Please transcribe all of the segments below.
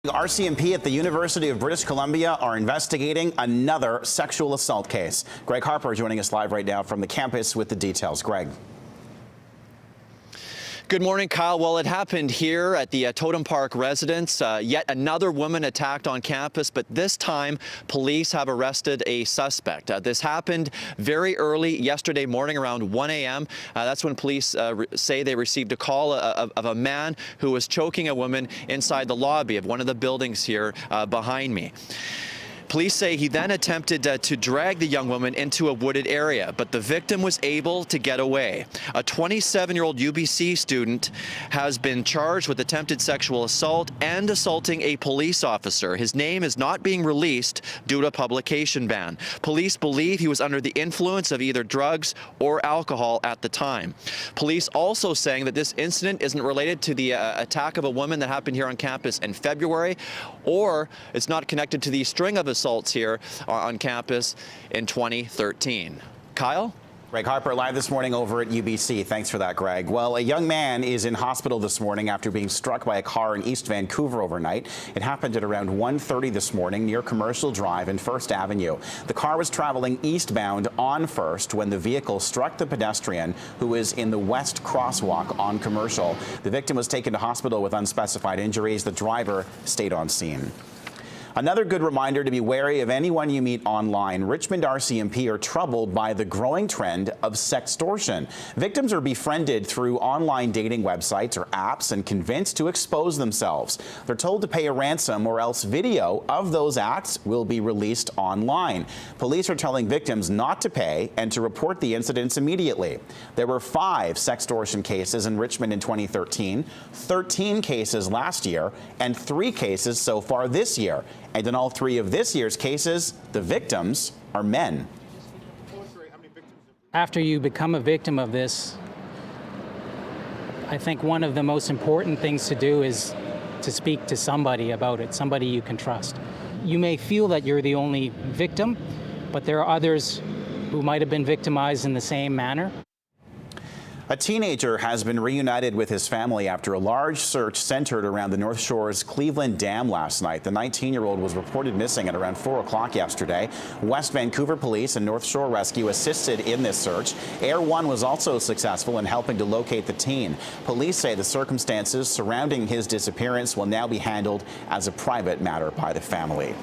RCMP at the University of British Columbia are investigating another sexual assault case. Greg Harper joining us live right now from the campus with the details. Greg. Good morning, Kyle. Well, it happened here at the Totem Park residence. Yet another woman attacked on campus, but this time police have arrested a suspect. This happened very early yesterday morning around 1 a.m. That's when police say they received a call of a man who was choking a woman inside the lobby of one of the buildings here behind me. Police say he then attempted to drag the young woman into a wooded area, but the victim was able to get away. A 27-year-old UBC student has been charged with attempted sexual assault and assaulting a police officer. His name is not being released due to a publication ban. Police believe he was under the influence of either drugs or alcohol at the time. Police also saying that this incident isn't related to the attack of a woman that happened here on campus in February, or it's not connected to the string of assaults here on campus in 2013. Kyle? Greg Harper live this morning over at UBC. Thanks for that, Greg. Well, a young man is in hospital this morning after being struck by a car in East Vancouver overnight. It happened at around 1:30 this morning near Commercial Drive and First Avenue. The car was traveling eastbound on First when the vehicle struck the pedestrian who is in the west crosswalk on Commercial. The victim was taken to hospital with unspecified injuries. The driver stayed on scene. Another good reminder to be wary of anyone you meet online. Richmond RCMP are troubled by the growing trend of sextortion. Victims are befriended through online dating websites or apps and convinced to expose themselves. They're told to pay a ransom or else video of those acts will be released online. Police are telling victims not to pay and to report the incidents immediately. There were 5 sextortion cases in Richmond in 2013, 13 cases last year, and 3 cases so far this year. And in all 3 of this year's cases, the victims are men. After you become a victim of this, I think one of the most important things to do is to speak to somebody about it, somebody you can trust. You may feel that you're the only victim, but there are others who might have been victimized in the same manner. A teenager has been reunited with his family after a large search centered around the North Shore's Cleveland Dam last night. The 19-year-old was reported missing at around 4 o'clock yesterday. West Vancouver Police and North Shore Rescue assisted in this search. Air One was also successful in helping to locate the teen. Police say the circumstances surrounding his disappearance will now be handled as a private matter by the family.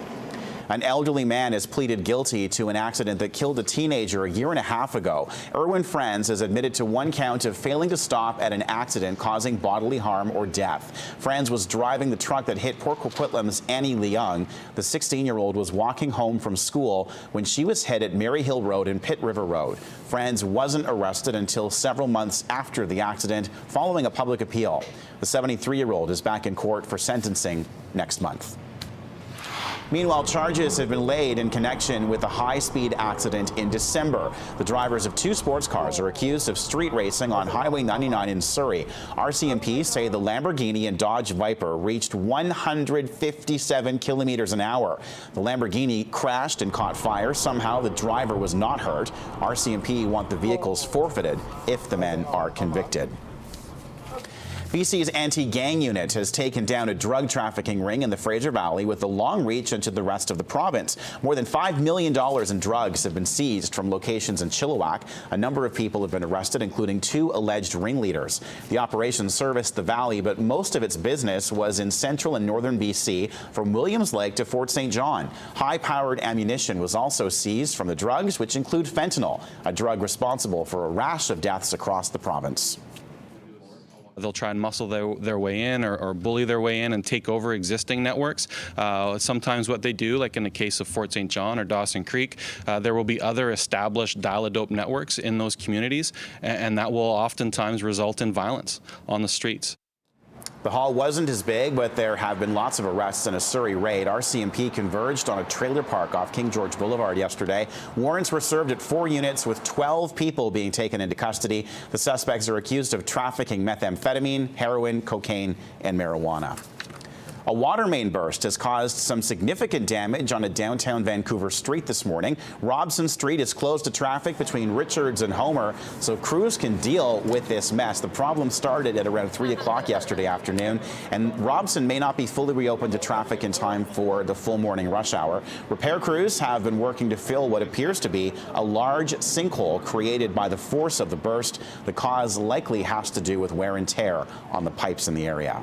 An elderly man has pleaded guilty to an accident that killed a teenager a year and a half ago. Erwin Franz is admitted to 1 count of failing to stop at an accident causing bodily harm or death. Franz was driving the truck that hit Port Coquitlam's Annie Leung. The 16-year-old was walking home from school when she was hit at Mary Hill Road and Pitt River Road. Franz wasn't arrested until several months after the accident, following a public appeal. The 73-year-old is back in court for sentencing next month. Meanwhile, charges have been laid in connection with a high-speed accident in December. The drivers of 2 sports cars are accused of street racing on Highway 99 in Surrey. RCMP say the Lamborghini and Dodge Viper reached 157 kilometers an hour. The Lamborghini crashed and caught fire. Somehow the driver was not hurt. RCMP want the vehicles forfeited if the men are convicted. BC's anti-gang unit has taken down a drug trafficking ring in the Fraser Valley with a long reach into the rest of the province. More than $5 million in drugs have been seized from locations in Chilliwack. A number of people have been arrested, including 2 alleged ringleaders. The operation serviced the valley, but most of its business was in central and northern BC, from Williams Lake to Fort St. John. High-powered ammunition was also seized from the drugs, which include fentanyl, a drug responsible for a rash of deaths across the province. They'll try and muscle their way in or bully their way in and take over existing networks. Sometimes what they do, like in the case of Fort St. John or Dawson Creek, there will be other established dial-a-dope networks in those communities, and that will oftentimes result in violence on the streets. The haul wasn't as big, but there have been lots of arrests in a Surrey raid. RCMP converged on a trailer park off King George Boulevard yesterday. Warrants were served at 4 units, with 12 people being taken into custody. The suspects are accused of trafficking methamphetamine, heroin, cocaine, and marijuana. A water main burst has caused some significant damage on a downtown Vancouver street this morning. Robson Street is closed to traffic between Richards and Homer, so crews can deal with this mess. The problem started at around 3 o'clock yesterday afternoon, and Robson may not be fully reopened to traffic in time for the full morning rush hour. Repair crews have been working to fill what appears to be a large sinkhole created by the force of the burst. The cause likely has to do with wear and tear on the pipes in the area.